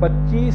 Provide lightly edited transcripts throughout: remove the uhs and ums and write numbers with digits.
25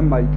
MIK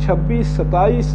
26-27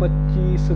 25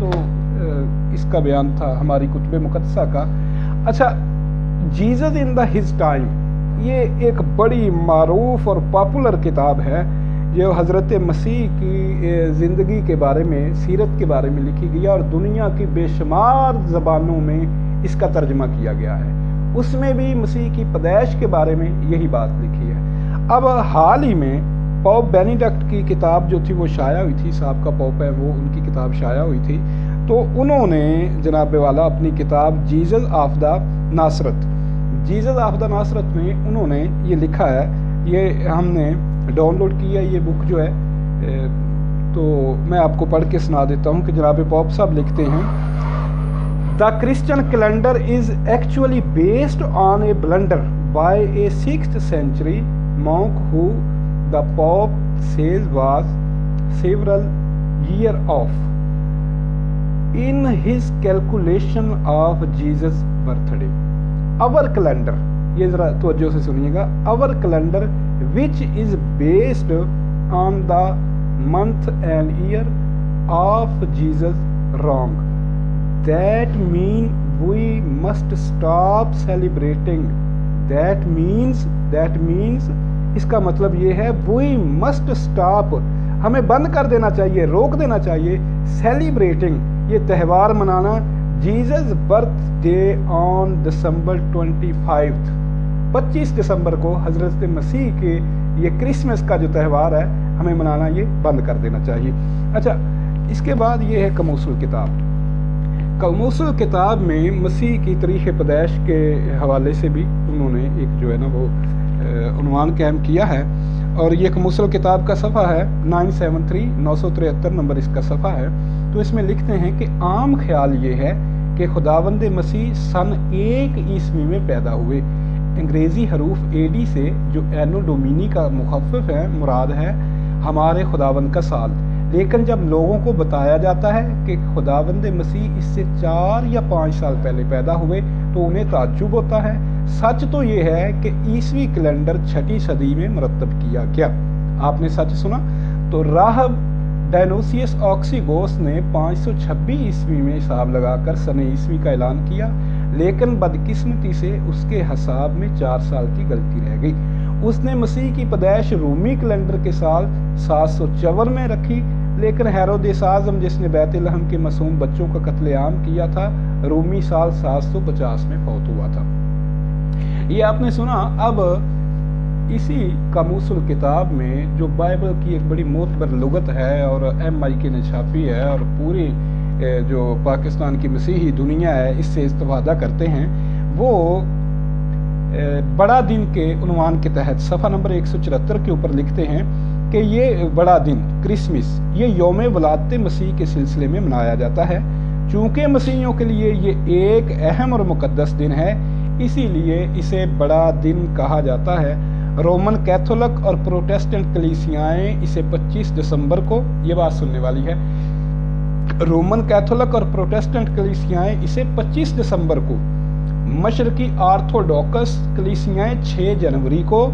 تو اس کا بیان تھا ہماری کتب مقدسہ کا۔ اچھا، Jesus in the his time, یہ ایک بڑی معروف اور پاپولر کتاب ہے جو حضرت مسیح کی زندگی کے بارے میں، سیرت کے بارے میں لکھی گئی ہے، اور دنیا کی بے شمار زبانوں میں اس کا ترجمہ کیا گیا ہے۔ اس میں بھی مسیح کی پیدائش کے بارے میں یہی بات لکھی ہے۔ اب حال ہی میں پوپ بینیڈکٹ کی کتاب جو تھی وہ شائع ہوئی تھی، صاحب کا پوپ ہے وہ، ان کی کتاب شائع ہوئی تھی، تو انہوں نے جناب والا اپنی کتاب Jesus of the Nazareth, Jesus of the Nazareth میں انہوں نے یہ لکھا ہے، یہ ہم نے ڈاؤن لوڈ کی ہے یہ بک جو ہے، تو میں آپ کو پڑھ کے سنا دیتا ہوں کہ جناب پوپ صاحب لکھتے ہیں، The Christian calendar is actually based on a blunder by a 6th century monk who the Pope says was several years off in his calculation of Jesus' birthday. Our calendar, یہ ذرا توجہ سے سنیے گا، our calendar which is based on the month and year of Jesus wrong. That means we must stop celebrating. That means اس کا مطلب یہ ہے we must stop، ہمیں بند کر دینا چاہیے، روک دینا چاہیے celebrating، یہ تہوار منانا، Jesus birth day on December 25 دسمبر کو حضرت مسیح کے یہ کرسمس کا جو تہوار ہے ہمیں منانا یہ بند کر دینا چاہیے۔ اچھا، اس کے بعد یہ ہے کموس الکتاب۔ کموس الکتاب میں مسیح کی تاریخ پیدائش کے حوالے سے بھی انہوں نے ایک جو ہے نا وہ عنوان قائم کیا ہے، اور یہ کموس الکتاب کا صفحہ ہے 973 نمبر اس کا صفحہ ہے۔ تو اس میں لکھتے ہیں کہ عام خیال یہ ہے کہ خداوند مسیح سن 1 عیسوی میں پیدا ہوئے۔ انگریزی حروف AD سے جو اینو ڈومینی کا مخفف ہے مراد ہے ہمارے خداوند کا سال، لیکن جب لوگوں کو بتایا جاتا ہے کہ خداوند مسیح اس سے 4 یا 5 سال پہلے پیدا ہوئے تو انہیں تعجب ہوتا ہے۔ سچ تو یہ ہے کہ عیسوی کیلنڈر 6 صدی میں مرتب کیا گیا۔ آپ نے سچ سنا؟ تو راہب ڈائنوسیس آکسیگوس نے 526 عیسوی میں حساب لگا کر سن عیسوی کا اعلان کیا، لیکن بدقسمتی سے اس کے حساب میں 4 سال کی غلطی رہ گئی۔ اس نے مسیح کی پیدائش رومی کیلنڈر کے سال 754 میں رکھی، لیکن ہیرودیس اعظم جس نے بیت لحم کے معصوم بچوں کا قتل عام کیا تھا رومی سال 750 میں فوت ہوا تھا۔ یہ آپ نے سنا۔ اب اسی کاموس الکتاب میں جو بائبل کی ایک بڑی معتبر لغت ہے اور MIK نے چھاپی ہے اور پوری جو پاکستان کی مسیحی دنیا ہے اس سے استفادہ کرتے ہیں، وہ بڑا دن کے عنوان کے تحت صفحہ نمبر 174 کے اوپر لکھتے ہیں کہ یہ بڑا دن کرسمس یہ یوم ولادت مسیح کے سلسلے میں منایا جاتا ہے۔ چونکہ مسیحیوں کے لیے یہ ایک اہم اور مقدس دن ہے، اسی لیے اسے بڑا دن کہا جاتا ہے۔ رومن کیتھولک اور پروٹیسٹنٹ کلیسیائیں اسے 25 دسمبر کو، یہ بات سننے والی ہے، رومن کیتھولک اور پروٹیسٹنٹ کلیسیائیں اسے 25 دسمبر کو، مشرقی آرتھوڈوکس کلیسیائیں 6 جنوری کو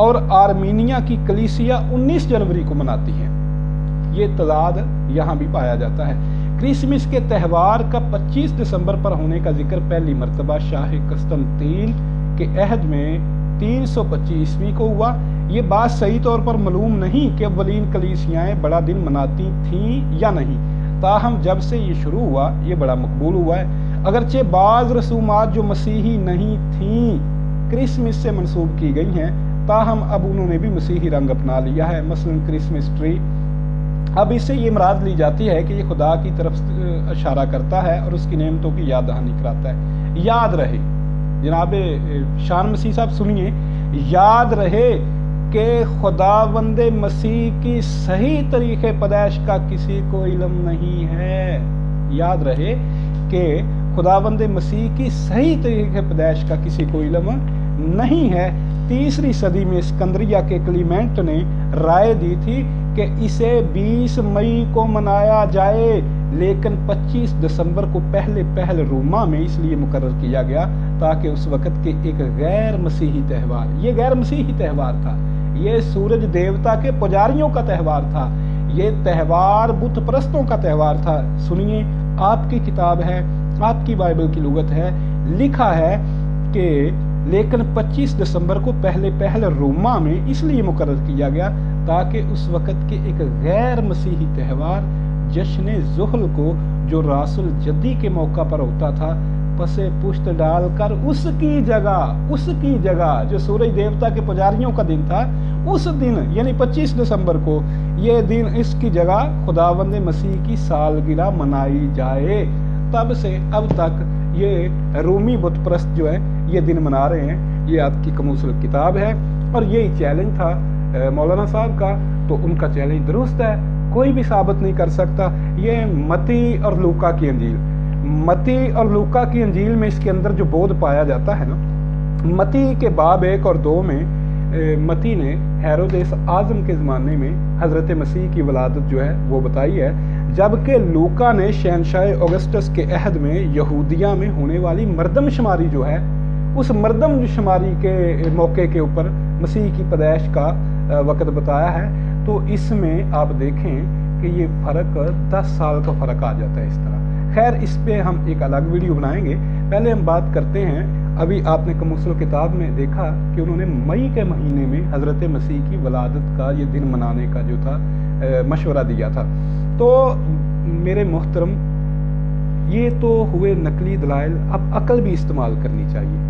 اور آرمینیا کی کلیسیا 19 جنوری کو مناتی ہیں۔ یہ تضاد یہاں بھی پایا جاتا ہے۔ کرسمس کے تہوار کا 25 دسمبر پر ہونے کا ذکر پہلی مرتبہ شاہ قسطنطین کے عہد میں 325 عیسوی کو ہوا۔ یہ بات صحیح طور پر معلوم نہیں کہ اولین کلیسیائیں بڑا دن مناتی تھیں یا نہیں، تاہم جب سے یہ شروع ہوا یہ بڑا مقبول ہوا ہے۔ اگرچہ بعض رسومات جو مسیحی نہیں تھیں کرسمس سے منسوب کی گئی ہیں، تاہم اب انہوں نے بھی مسیحی رنگ اپنا لیا ہے، مثلا کرسمس ٹری۔ اب اس سے یہ مراد لی جاتی ہے کہ یہ خدا کی طرف اشارہ کرتا ہے اور اس کی نعمتوں کی یاد دہانی کراتا ہے۔ یاد رہے جناب شان مسیح صاحب، سنیے، یاد رہے کہ خداوند مسیح کی صحیح طریقے پیدائش کا کسی کو علم نہیں ہے۔ یاد رہے کہ خداوند مسیح کی صحیح طریقے پیدائش کا کسی کو علم نہیں ہے۔ 3 صدی میں اسکندریہ کے کلیمنٹ نے رائے دی تھی کہ اسے 20 مئی کو منایا جائے، لیکن 25 دسمبر کو پہل روما میں اس لیے مقرر کیا گیا تاکہ اس وقت کے ایک غیر مسیحی تہوار، یہ غیر مسیحی تہوار تھا، یہ سورج دیوتا کے پجاریوں کا تہوار تھا، یہ تہوار بت پرستوں کا تہوار تھا۔ سنیے، آپ کی کتاب ہے، آپ کی بائبل کی لغت ہے، لکھا ہے کہ لیکن 25 دسمبر کو پہلے روما میں اس لیے مقرر کیا گیا تاکہ اس وقت کے ایک غیر مسیحی تہوار جشن ذوحل کو جو راس الجدی کے موقع پر ہوتا تھا پسے پشت ڈال کر اس کی جگہ جو سورج دیوتا کے پجاریوں کا دن تھا، اس دن یعنی 25 دسمبر کو یہ دن، اس کی جگہ خداوند مسیح کی سالگرہ منائی جائے۔ تب سے اب تک یہ رومی بت پرست جو ہے یہ دن منا رہے ہیں۔ یہ آپ کی کموسل کتاب ہے اور یہی چیلنج تھا مولانا صاحب کا، تو ان کا چیلنج درست ہے، کوئی بھی ثابت نہیں کر سکتا۔ یہ متی اور لوکا کی انجیل، متی اور لوکا کی انجیل میں اس کے اندر جو بودھ پایا جاتا ہے نا، متی کے باب 1 اور 2 میں متی نے ہیرودیس اعظم کے زمانے میں حضرت مسیح کی ولادت جو ہے وہ بتائی ہے، جبکہ لوکا نے شہنشاہ اگسٹس کے عہد میں یہودیہ میں ہونے والی مردم شماری جو ہے، اس مردم شماری کے موقع کے اوپر مسیح کی پیدائش کا وقت بتایا ہے۔ تو اس میں آپ دیکھیں کہ یہ فرق 10 سال کا فرق آ جاتا ہے اس طرح۔ خیر، اس پہ ہم ایک الگ ویڈیو بنائیں گے۔ پہلے ہم بات کرتے ہیں، ابھی آپ نے کموسل کتاب میں دیکھا کہ انہوں نے مئی کے مہینے میں حضرت مسیح کی ولادت کا یہ دن منانے کا جو تھا مشورہ دیا تھا۔ تو میرے محترم، یہ تو ہوئے نقلی دلائل، اب عقل بھی استعمال کرنی چاہیے۔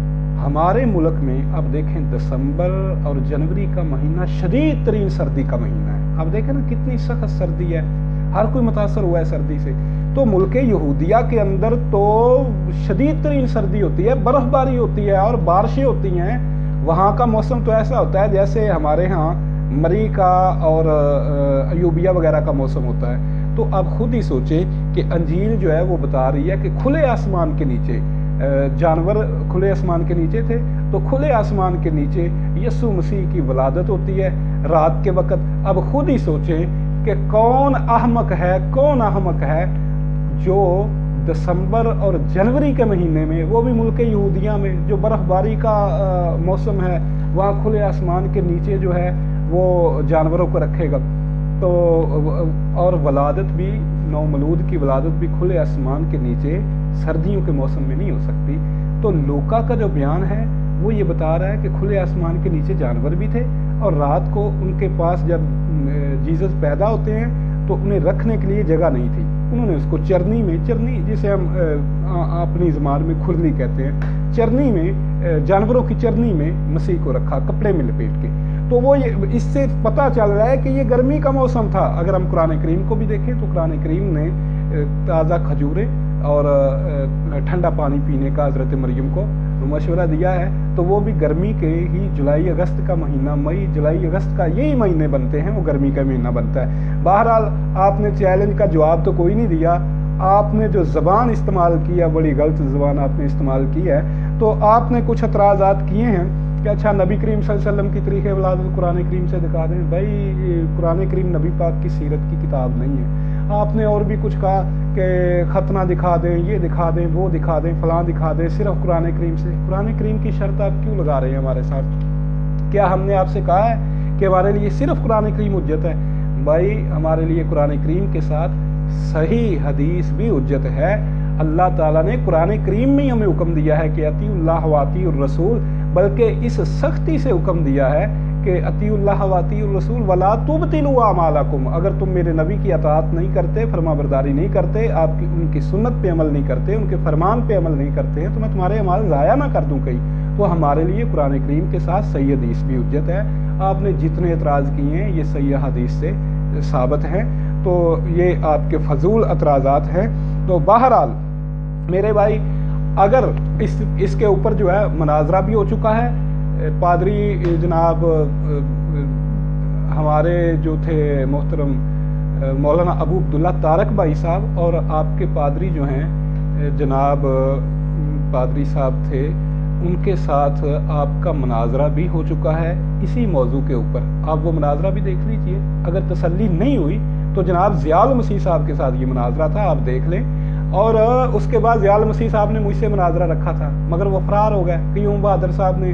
ہمارے ملک میں اب دیکھیں دسمبر اور جنوری کا مہینہ شدید ترین سردی کا مہینہ ہے۔ اب دیکھیں نا کتنی سخت سردی ہے، ہر کوئی متاثر ہوا ہے سردی سے۔ تو ملک یہودیہ کے اندر تو شدید ترین سردی ہوتی ہے، برف باری ہوتی ہے اور بارشیں ہوتی ہیں۔ وہاں کا موسم تو ایسا ہوتا ہے جیسے ہمارے ہاں مری کا اور ایوبیہ وغیرہ کا موسم ہوتا ہے۔ تو اب خود ہی سوچیں کہ انجیل جو ہے وہ بتا رہی ہے کہ کھلے آسمان کے نیچے، جانور کھلے آسمان کے نیچے تھے، تو کھلے آسمان کے نیچے یسوع مسیح کی ولادت ہوتی ہے رات کے وقت۔ اب خود ہی سوچیں کہ کون احمق ہے جو دسمبر اور جنوری کے مہینے میں، وہ بھی ملک یہودیہ میں جو برف باری کا موسم ہے، وہاں کھلے آسمان کے نیچے جو ہے وہ جانوروں کو رکھے گا۔ تو اور ولادت بھی، نومولود کی ولادت بھی کھلے آسمان کے نیچے سردیوں کے موسم میں نہیں ہو سکتی۔ تو لوکا کا جو بیان ہے وہ یہ بتا رہا ہے کہ کھلے آسمان کے نیچے جانور بھی تھے، اور رات کو ان کے پاس جب جیزس پیدا ہوتے ہیں تو انہیں رکھنے کے لیے جگہ نہیں تھی، انہوں نے اس کو چرنی میں، چرنی جسے ہم اپنی زبان میں کھرلی کہتے ہیں، چرنی میں، جانوروں کی چرنی میں مسیح کو رکھا کپڑے میں لپیٹ کے۔ تو وہ اس سے پتہ چل رہا ہے کہ یہ گرمی کا موسم تھا۔ اگر ہم قرآن کریم کو بھی دیکھیں تو قرآن کریم نے تازہ کھجوریں اور ٹھنڈا پانی پینے کا حضرت مریم کو مشورہ دیا ہے، تو وہ بھی گرمی کے ہی جولائی اگست کا مہینہ، مئی جولائی اگست کا یہی مہینے بنتے ہیں، وہ گرمی کا مہینہ بنتا ہے۔ بہرحال آپ نے چیلنج کا جواب تو کوئی نہیں دیا، آپ نے جو زبان استعمال کی ہے بڑی غلط زبان آپ نے استعمال کی ہے۔ تو آپ نے کچھ اعتراضات کیے ہیں کہ اچھا نبی کریم صلی اللہ علیہ وسلم کی تاریخ ولادت قرآن کریم سے دکھا دیں۔ بھائی قرآن کریم نبی پاک کی سیرت کی کتاب نہیں ہے۔ آپ نے اور بھی کچھ کہا کہ ختنہ دکھا دیں، یہ دکھا دیں، وہ دکھا دیں، فلاں دکھا دیں، صرف قرآن کریم سے۔ قرآن کریم کی شرط آپ کیوں لگا رہے ہیں ہمارے ساتھ؟ کیا ہم نے آپ سے کہا ہے کہ ہمارے لیے صرف قرآن کریم حجت ہے؟ بھائی ہمارے لیے قرآن کریم کے ساتھ صحیح حدیث بھی حجت ہے۔ اللہ تعالیٰ نے قرآن کریم میں ہمیں حکم دیا ہے کہ اطیعوا اللہ و اطیعوا الرسول، بلکہ اس سختی سے حکم دیا ہے کہ اطیعوا اللہ و اطیعوا الرسول ولا تبطلوا اعمالکم، اگر تم میرے نبی کی اطاعت نہیں کرتے، فرما برداری نہیں کرتے، آپ کی ان کی سنت پہ عمل نہیں کرتے، ان کے فرمان پہ عمل نہیں کرتے ہیں، تو میں تمہارے اعمال ضائع نہ کر دوں کہیں۔ تو ہمارے لیے قرآن کریم کے ساتھ صحیح حدیث بھی حجت ہے۔ آپ نے جتنے اعتراض کیے ہیں یہ صحیح حدیث سے ثابت ہیں، تو یہ آپ کے فضول اعتراضات ہیں۔ تو بہرحال میرے بھائی، اگر اس کے اوپر جو ہے مناظرہ بھی ہو چکا ہے، پادری جناب ہمارے جو تھے محترم مولانا ابو عبداللہ طارق بھائی صاحب، اور آپ کے پادری جو ہیں جناب پادری صاحب تھے، ان کے ساتھ آپ کا مناظرہ بھی ہو چکا ہے اسی موضوع کے اوپر۔ آپ وہ مناظرہ بھی دیکھ لیجئے، اگر تسلی نہیں ہوئی تو جناب ضیاء المسیح صاحب کے ساتھ یہ مناظرہ تھا، آپ دیکھ لیں۔ اور اس کے بعد ضیاء المسیح صاحب نے مجھ سے مناظرہ رکھا تھا، مگر وہ فرار ہو گئے۔ قیوم بہادر صاحب نے